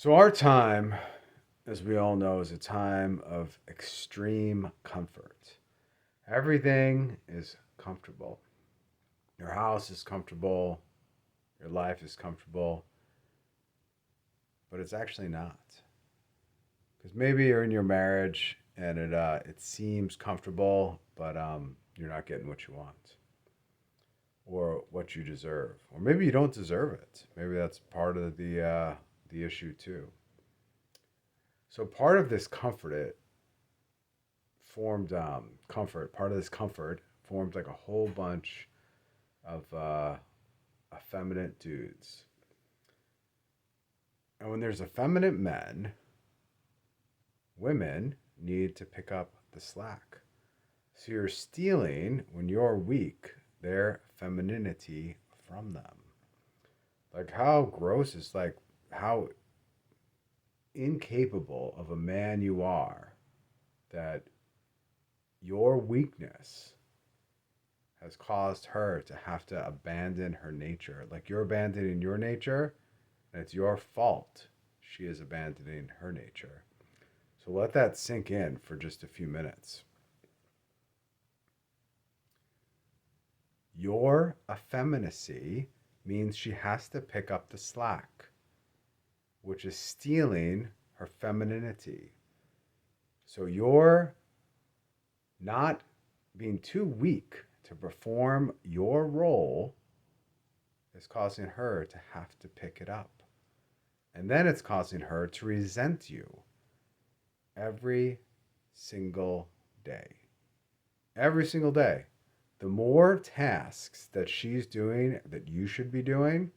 So, our time, as we all know, is a time of extreme comfort. Everything is comfortable. Your house is comfortable, your life is comfortable, but it's actually not. Because maybe you're in your marriage and it seems comfortable, but you're not getting what you want or what you deserve, or maybe you don't deserve it. Maybe that's part of the issue too. So part of this part of this comfort formed like a whole bunch of effeminate dudes. And when there's effeminate men, women need to pick up the slack. So you're stealing, when you're weak, their femininity from them. Like, how gross is, like, how incapable of a man you are that your weakness has caused her to have to abandon her nature. Like, you're abandoning your nature, and it's your fault she is abandoning her nature. So let that sink in for just a few minutes. Your effeminacy means she has to pick up the slack, which is stealing her femininity. So you're not being too weak to perform your role is causing her to have to pick it up. And then it's causing her to resent you every single day. Every single day. The more tasks that she's doing that you should be doing,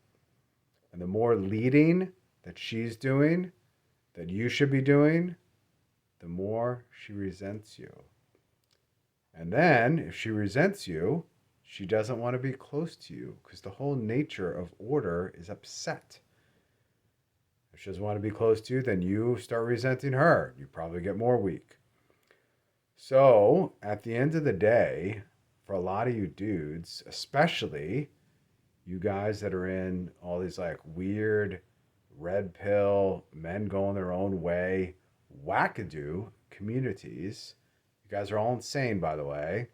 and the more leading that she's doing that you should be doing, the more she resents you. And then, if she resents you, she doesn't want to be close to you because the whole nature of order is upset. If she doesn't want to be close to you, then you start resenting her. You probably get more weak. So, at the end of the day, for a lot of you dudes, especially you guys that are in all these like weird red pill, men going their own way, wackadoo communities, you guys are all insane, by the way,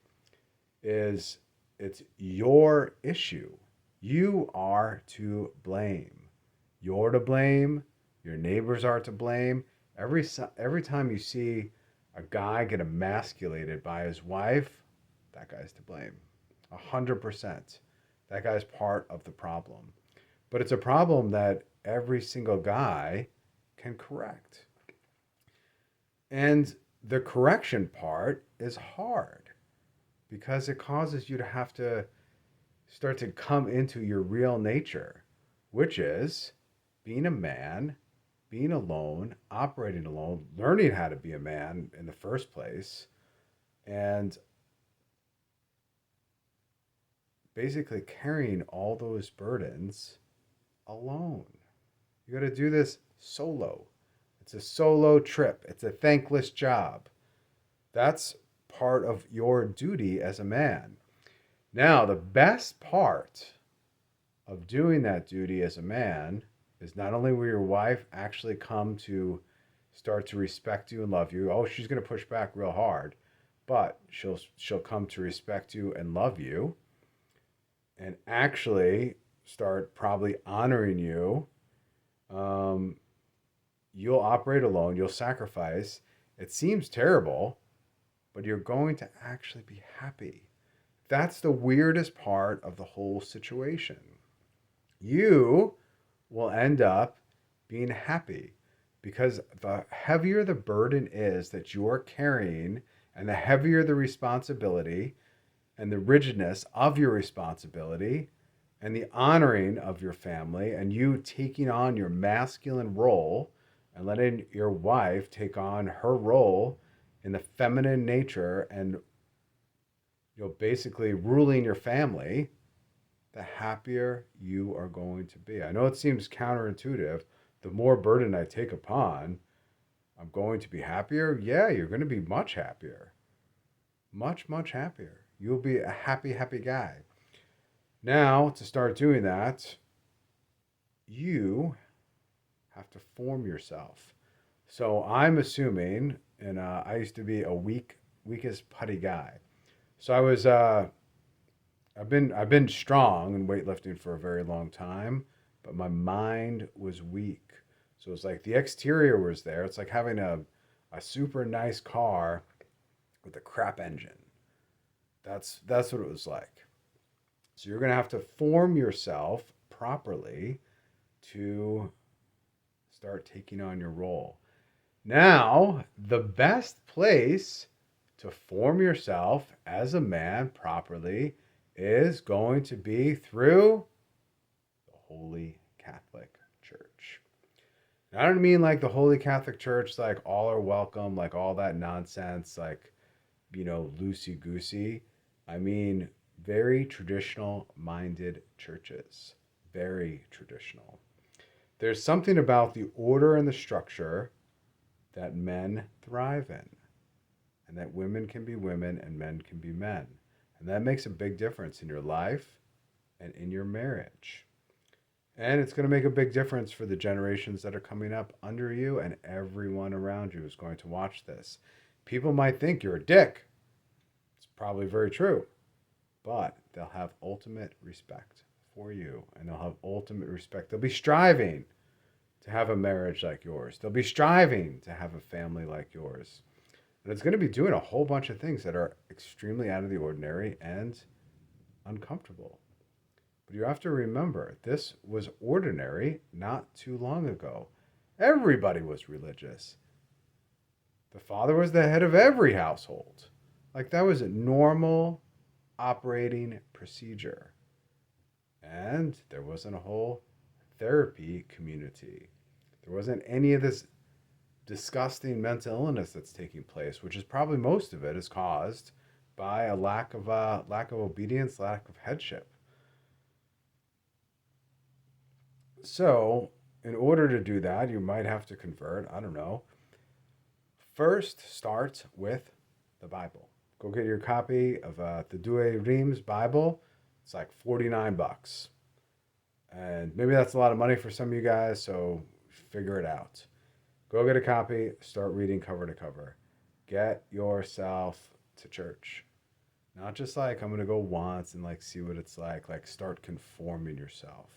is it's your issue. You are to blame. You're to blame. Your neighbors are to blame. Every time you see a guy get emasculated by his wife, that guy's to blame. 100%. That guy's part of the problem. But it's a problem that every single guy can correct. And the correction part is hard because it causes you to have to start to come into your real nature, which is being a man, being alone, operating alone, learning how to be a man in the first place, and basically carrying all those burdens alone. You got to do this solo. It's a solo trip. It's a thankless job. That's part of your duty as a man. Now, the best part of doing that duty as a man is not only will your wife actually come to start to respect you and love you. Oh, she's going to push back real hard, but she'll come to respect you and love you and actually start probably honoring you. Um, you'll operate alone, you'll sacrifice. It seems terrible, but you're going to actually be happy. That's the weirdest part of the whole situation. You will end up being happy because the heavier the burden is that you're carrying and the heavier the responsibility and the rigidness of your responsibility and the honoring of your family and you taking on your masculine role and letting your wife take on her role in the feminine nature and basically ruling your family, the happier you are going to be. I know it seems counterintuitive. The more burden I take upon, I'm going to be happier. Yeah, you're going to be much happier. Much, much happier. You'll be a happy, happy guy. Now, to start doing that, you have to form yourself. So I'm assuming, and I used to be a weakest putty guy. So I've been strong in weightlifting for a very long time, but my mind was weak. So it's like the exterior was there. It's like having a super nice car with a crap engine. That's what it was like. So you're gonna have to form yourself properly to start taking on your role. Now, the best place to form yourself as a man properly is going to be through the Holy Catholic Church. Now, I don't mean like the Holy Catholic Church, like all are welcome, like all that nonsense, like, loosey goosey. I mean, very traditional minded churches. Very traditional. There's something about the order and the structure that men thrive in, and that women can be women and men can be men. And that makes a big difference in your life and in your marriage. And it's going to make a big difference for the generations that are coming up under you, and everyone around you is going to watch this. People might think you're a dick. It's probably very true. But they'll have ultimate respect for you, and they'll have ultimate respect. They'll be striving to have a marriage like yours. They'll be striving to have a family like yours. And it's going to be doing a whole bunch of things that are extremely out of the ordinary and uncomfortable. But you have to remember, this was ordinary not too long ago. Everybody was religious. The father was the head of every household. Like, that was a normal operating procedure. And there wasn't a whole therapy community. There wasn't any of this disgusting mental illness that's taking place, which is probably most of it is caused by a lack of obedience, lack of headship. So, in order to do that, you might have to convert. I don't know. First, start with the Bible. Go get your copy of the Douay Rheims Bible. It's like $49. And maybe that's a lot of money for some of you guys, so figure it out. Go get a copy, start reading cover to cover. Get yourself to church. Not just like, I'm going to go once and like see what it's like. Like, start conforming yourself.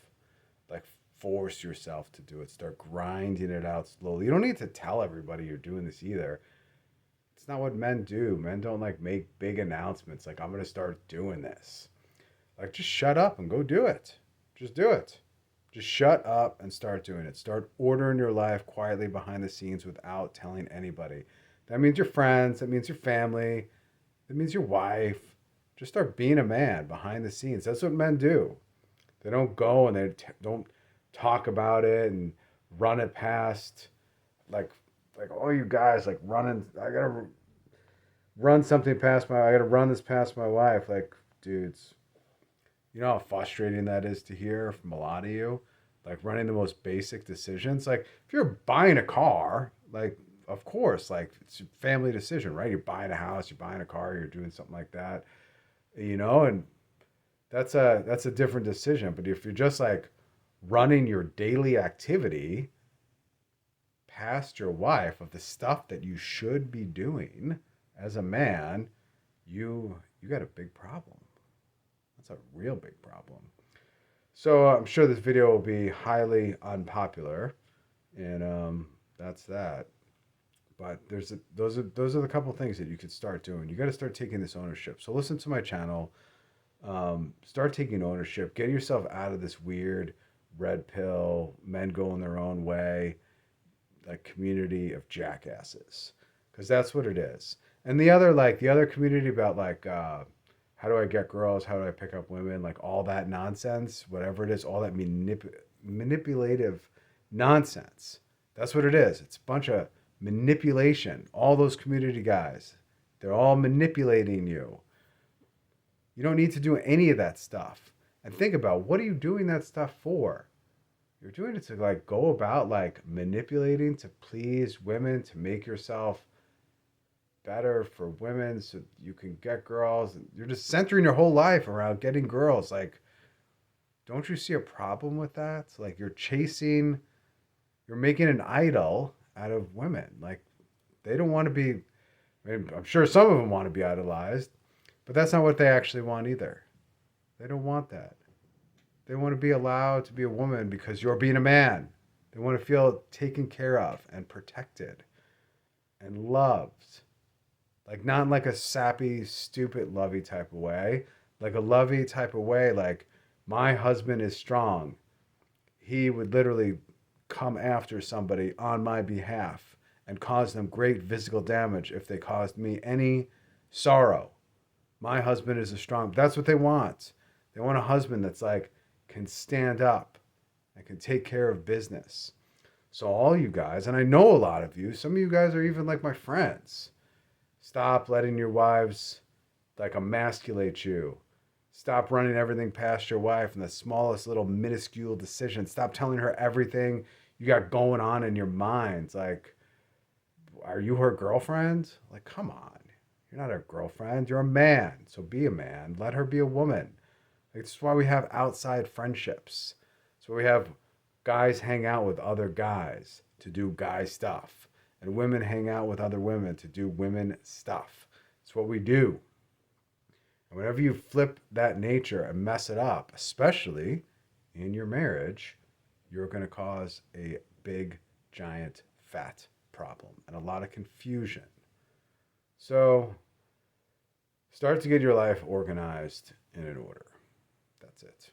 Like, force yourself to do it. Start grinding it out slowly. You don't need to tell everybody you're doing this either. It's not what men do. Men don't like make big announcements like, I'm going to start doing this. Like, just shut up and go do it. Just do it. Just shut up and start doing it. Start ordering your life quietly behind the scenes without telling anybody. That means your friends. That means your family. That means your wife. Just start being a man behind the scenes. That's what men do. They don't go and they don't talk about it and run it past, like all you guys like running. I gotta run something past I gotta run this past my wife. Like, dudes, you know how frustrating that is to hear from a lot of you? Like, running the most basic decisions. Like, if you're buying a car, like, of course, like, it's a family decision, right? You're buying a house, you're buying a car, you're doing something like that, and that's a different decision. But if you're just like running your daily activity past your wife of the stuff that you should be doing as a man, you got a big problem. That's a real big problem. So I'm sure this video will be highly unpopular, and that's that. But those are the couple things that you could start doing. You got to start taking this ownership. So listen to my channel. Start taking ownership. Get yourself out of this weird red pill, men going their own way, like community of jackasses, because that's what it is. And the other community about like how do I get girls, how do I pick up women, like all that nonsense, whatever it is, all that manipulative nonsense. That's what it is. It's a bunch of manipulation. All those community guys, they're all manipulating you. You don't need to do any of that stuff. And think about, what are you doing that stuff for? You're doing it to like go about like manipulating to please women, to make yourself better for women so you can get girls. You're just centering your whole life around getting girls. Like, don't you see a problem with that? Like, you're chasing You're making an idol out of women. Like, they don't want to be, I mean, I'm sure some of them want to be idolized, but that's not what they actually want either. They don't want that. They want to be allowed to be a woman because you're being a man. They want to feel taken care of and protected and loved. Like, not in like a sappy, stupid, lovey type of way. Like a lovey type of way, like, my husband is strong. He would literally come after somebody on my behalf and cause them great physical damage if they caused me any sorrow. My husband is a strong. That's what they want. They want a husband that's like can stand up and can take care of business. So all you guys, and I know a lot of you, some of you guys are even like my friends. Stop letting your wives like emasculate you. Stop running everything past your wife in the smallest little minuscule decision. Stop telling her everything you got going on in your mind. Like, are you her girlfriend? Like, come on. You're not her girlfriend. You're a man. So be a man. Let her be a woman. Like, this is why we have outside friendships. So we have guys hang out with other guys to do guy stuff. And women hang out with other women to do women stuff. It's what we do. And whenever you flip that nature and mess it up, especially in your marriage, you're going to cause a big, giant, fat problem and a lot of confusion. So start to get your life organized and in order. That's it.